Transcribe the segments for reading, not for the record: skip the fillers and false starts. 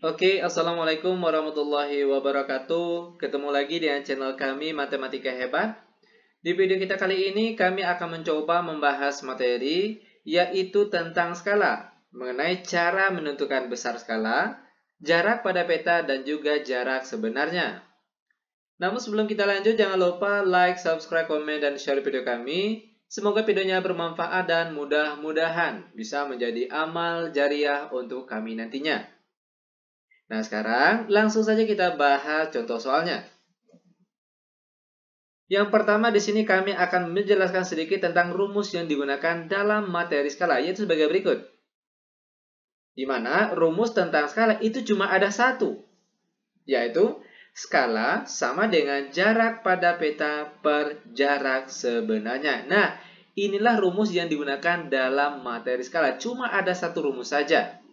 Oke, Assalamualaikum warahmatullahi wabarakatuh. Ketemu lagi dengan channel kami Matematika Hebat. Di video kita kali ini, kami akan mencoba membahas materi, yaitu tentang skala, mengenai cara menentukan besar skala, jarak pada peta, dan juga jarak sebenarnya. Namun sebelum kita lanjut, jangan lupa like, subscribe, komen, dan share video kami. Semoga videonya bermanfaat dan mudah-mudahan bisa menjadi amal jariah untuk kami nantinya. Nah, sekarang langsung saja kita bahas contoh soalnya. Yang pertama di sini kami akan menjelaskan sedikit tentang rumus yang digunakan dalam materi skala, yaitu sebagai berikut. Di mana rumus tentang skala itu cuma ada satu, yaitu skala sama dengan jarak pada peta per jarak sebenarnya. Nah, inilah rumus yang digunakan dalam materi skala, cuma ada satu rumus saja.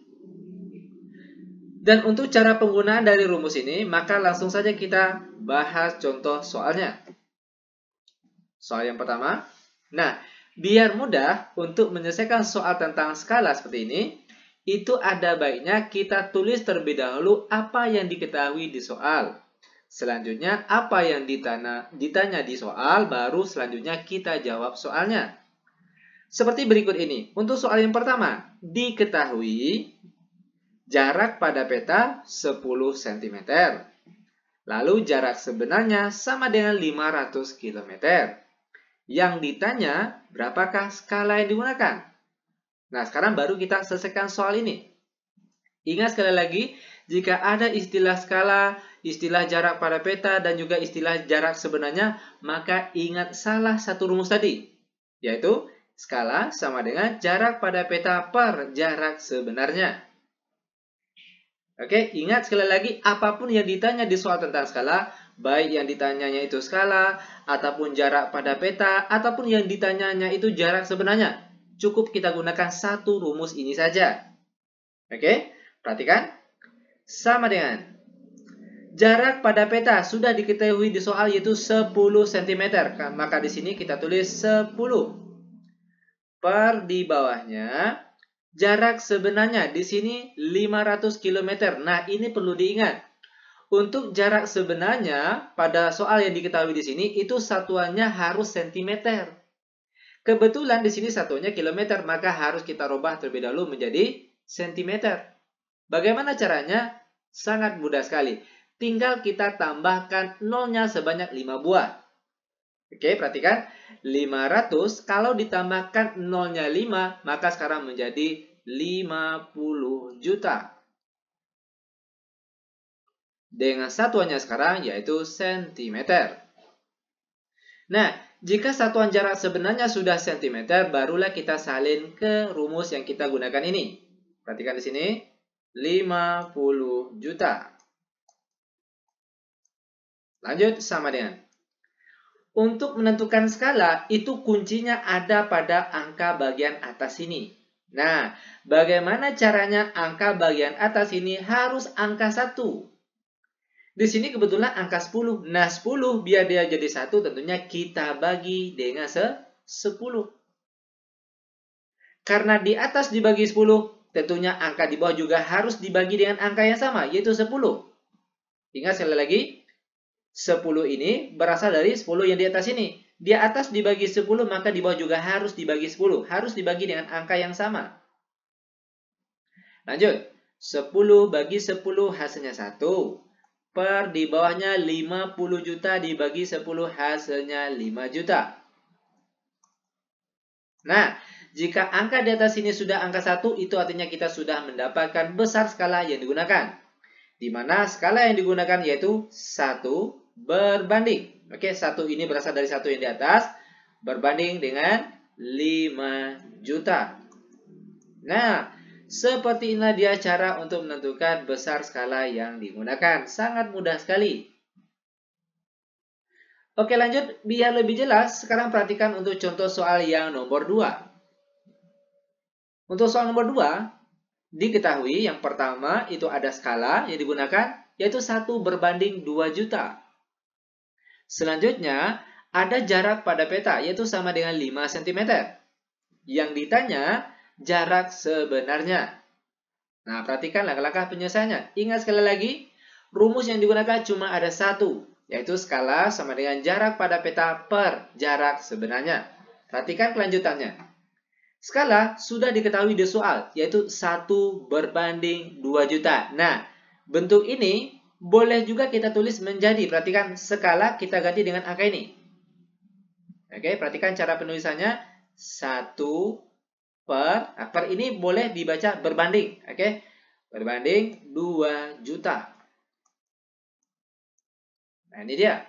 Dan untuk cara penggunaan dari rumus ini, maka langsung saja kita bahas contoh soalnya. Soal yang pertama. Nah, biar mudah untuk menyelesaikan soal tentang skala seperti ini, itu ada baiknya kita tulis terlebih dahulu apa yang diketahui di soal. Selanjutnya, apa yang ditanya di soal, baru selanjutnya kita jawab soalnya. Seperti berikut ini. Untuk soal yang pertama, diketahui jarak pada peta 10 cm. Lalu jarak sebenarnya sama dengan 500 km. Yang ditanya, berapakah skala yang digunakan? Nah, sekarang baru kita selesaikan soal ini. Ingat sekali lagi, jika ada istilah skala, istilah jarak pada peta, dan juga istilah jarak sebenarnya, maka ingat salah satu rumus tadi, yaitu skala sama dengan jarak pada peta per jarak sebenarnya. Oke, ingat sekali lagi, apapun yang ditanya di soal tentang skala, baik yang ditanyanya itu skala, ataupun jarak pada peta, ataupun yang ditanyanya itu jarak sebenarnya, cukup kita gunakan satu rumus ini saja. Oke, perhatikan. Sama dengan jarak pada peta sudah diketahui di soal yaitu 10 cm. Maka di sini kita tulis 10. Per di bawahnya jarak sebenarnya di sini 500 km. Nah, ini perlu diingat. Untuk jarak sebenarnya pada soal yang diketahui di sini itu satuannya harus cm. Kebetulan di sini satuannya kilometer, maka harus kita rubah terlebih dahulu menjadi cm. Bagaimana caranya? Sangat mudah sekali. Tinggal kita tambahkan nolnya sebanyak 5 buah. Oke, perhatikan. 500 kalau ditambahkan nolnya 5, maka sekarang menjadi 50 juta. Dengan satuannya sekarang yaitu cm. Nah, jika satuan jarak sebenarnya sudah cm, barulah kita salin ke rumus yang kita gunakan ini. Perhatikan di sini, 50 juta. Lanjut sama dengan. Untuk menentukan skala, itu kuncinya ada pada angka bagian atas ini. Nah, bagaimana caranya angka bagian atas ini harus angka 1. Di sini kebetulan angka 10. Nah, 10 biar dia jadi 1 tentunya kita bagi dengan 10. Karena di atas dibagi 10, tentunya angka di bawah juga harus dibagi dengan angka yang sama, yaitu 10. Ingat sekali lagi, 10 ini berasal dari 10 yang di atas ini. Di atas dibagi 10, maka di bawah juga harus dibagi 10. Harus dibagi dengan angka yang sama. Lanjut. 10 bagi 10 hasilnya 1. Per di bawahnya 50 juta dibagi 10 hasilnya 5 juta. Nah, jika angka di atas ini sudah angka 1, itu artinya kita sudah mendapatkan besar skala yang digunakan. Di mana skala yang digunakan yaitu 1 berbanding. Oke, 1 ini berasal dari 1 yang di atas. Berbanding dengan 5 juta. Nah, seperti inilah dia cara untuk menentukan besar skala yang digunakan. Sangat mudah sekali. Oke, lanjut. Biar lebih jelas, sekarang perhatikan untuk contoh soal yang nomor 2. Untuk soal nomor 2, diketahui yang pertama itu ada skala yang digunakan, yaitu 1 berbanding 2 juta. Selanjutnya, ada jarak pada peta, yaitu sama dengan 5 cm. Yang ditanya, jarak sebenarnya. Nah, perhatikan langkah-langkah penyelesaiannya. Ingat sekali lagi, rumus yang digunakan cuma ada satu, yaitu skala sama dengan jarak pada peta per jarak sebenarnya. Perhatikan kelanjutannya. Skala sudah diketahui di soal, yaitu 1/2 juta. Nah, bentuk ini boleh juga kita tulis menjadi, perhatikan skala kita ganti dengan angka ini. Oke, perhatikan cara penulisannya. 1/, ini boleh dibaca berbanding. Oke, berbanding 2 juta. Nah, ini dia.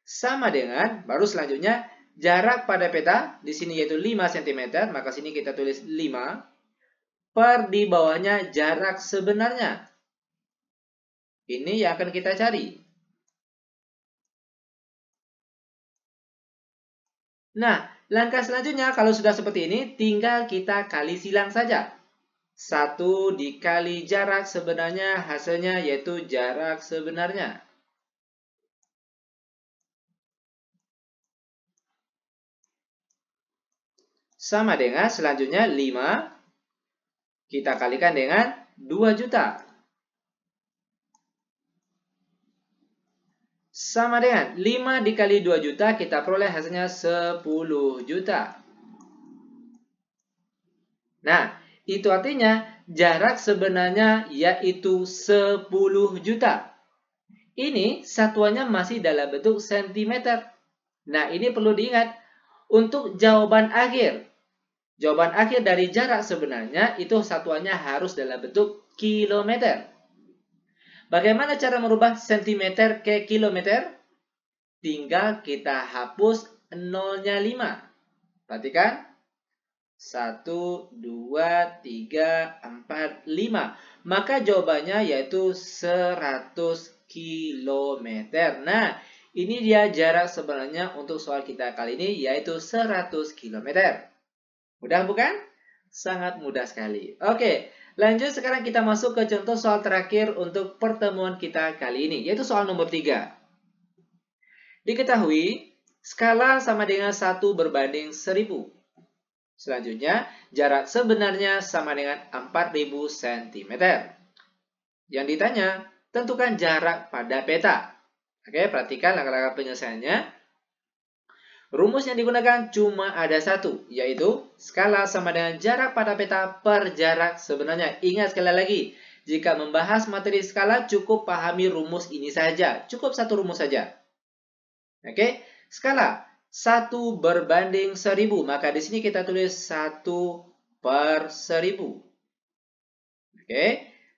Sama dengan, baru selanjutnya, jarak pada peta, di sini yaitu 5 cm, maka sini kita tulis 5, per di bawahnya jarak sebenarnya. Ini yang akan kita cari. Nah, langkah selanjutnya kalau sudah seperti ini, tinggal kita kali silang saja. 1 dikali jarak sebenarnya, hasilnya yaitu jarak sebenarnya. Sama dengan selanjutnya 5, kita kalikan dengan 2 juta. Sama dengan 5 dikali 2 juta, kita peroleh hasilnya 10 juta. Nah, itu artinya jarak sebenarnya yaitu 10 juta. Ini satuannya masih dalam bentuk sentimeter. Nah, ini perlu diingat. Untuk jawaban akhir dari jarak sebenarnya itu satuannya harus dalam bentuk kilometer. Bagaimana cara merubah sentimeter ke kilometer? Tinggal kita hapus nolnya 5. Perhatikan. 1, 2, 3, 4, 5. Maka jawabannya yaitu 100 km. Nah, ini dia jarak sebenarnya untuk soal kita kali ini yaitu 100 km. Mudah bukan? Sangat mudah sekali. Oke, lanjut sekarang kita masuk ke contoh soal terakhir untuk pertemuan kita kali ini, yaitu soal nomor 3. Diketahui, skala sama dengan 1/1000. Selanjutnya, jarak sebenarnya sama dengan 4000 cm. Yang ditanya, tentukan jarak pada peta. Oke, perhatikan langkah-langkah penyelesaiannya. Rumus yang digunakan cuma ada satu, yaitu skala sama dengan jarak pada peta per jarak sebenarnya. Ingat sekali lagi, jika membahas materi skala cukup pahami rumus ini saja. Cukup satu rumus saja. Oke, skala 1/1000. Maka di sini kita tulis 1/1000. Oke,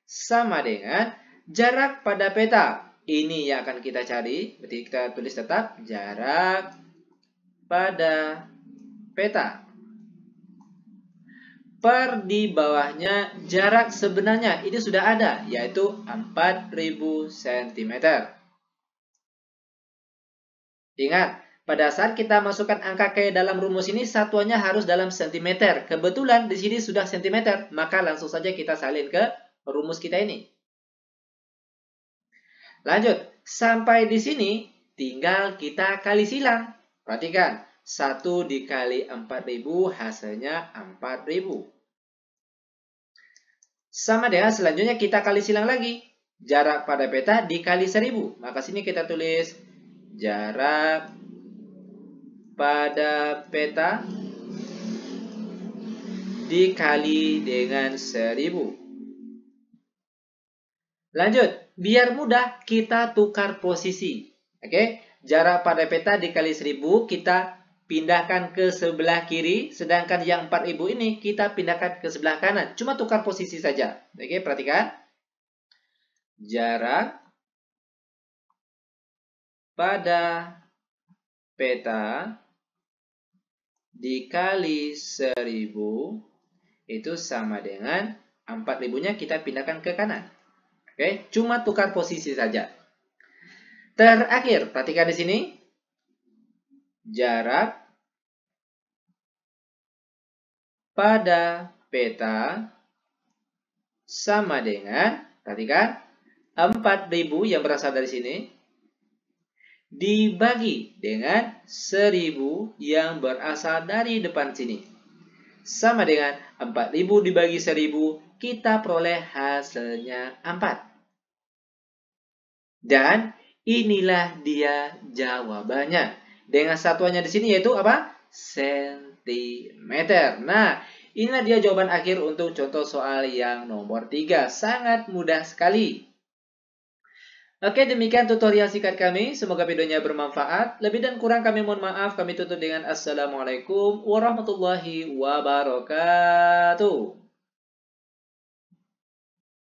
sama dengan jarak pada peta. Ini yang akan kita cari. Berarti kita tulis tetap jarak pada peta. Per di bawahnya jarak sebenarnya ini sudah ada, yaitu 4000 cm. Ingat, pada saat kita masukkan angka ke dalam rumus ini, satuannya harus dalam cm. Kebetulan di sini sudah cm, maka langsung saja kita salin ke rumus kita ini. Lanjut, sampai di sini tinggal kita kali silang. Perhatikan, 1 dikali 4000 hasilnya 4000. Sama dengan selanjutnya kita kali silang lagi. Jarak pada peta dikali 1000. Maka sini kita tulis jarak pada peta dikali dengan 1000. Lanjut, biar mudah kita tukar posisi. Oke, jarak pada peta dikali 1000 kita pindahkan ke sebelah kiri, sedangkan yang 4000 ini kita pindahkan ke sebelah kanan. Cuma tukar posisi saja. Oke, perhatikan. Jarak pada peta dikali 1000 itu sama dengan 4000-nya kita pindahkan ke kanan. Oke, cuma tukar posisi saja. Terakhir, perhatikan di sini. Jarak pada peta sama dengan, perhatikan, 4000 yang berasal dari sini dibagi dengan 1000 yang berasal dari depan sini. Sama dengan 4.000 dibagi 1.000, kita peroleh hasilnya 4. Dan inilah dia jawabannya. Dengan satuannya di sini yaitu apa? Sentimeter. Nah, inilah dia jawaban akhir untuk contoh soal yang nomor 3. Sangat mudah sekali. Oke, demikian tutorial singkat kami. Semoga videonya bermanfaat. Lebih dan kurang kami mohon maaf. Kami tutup dengan Assalamualaikum warahmatullahi wabarakatuh.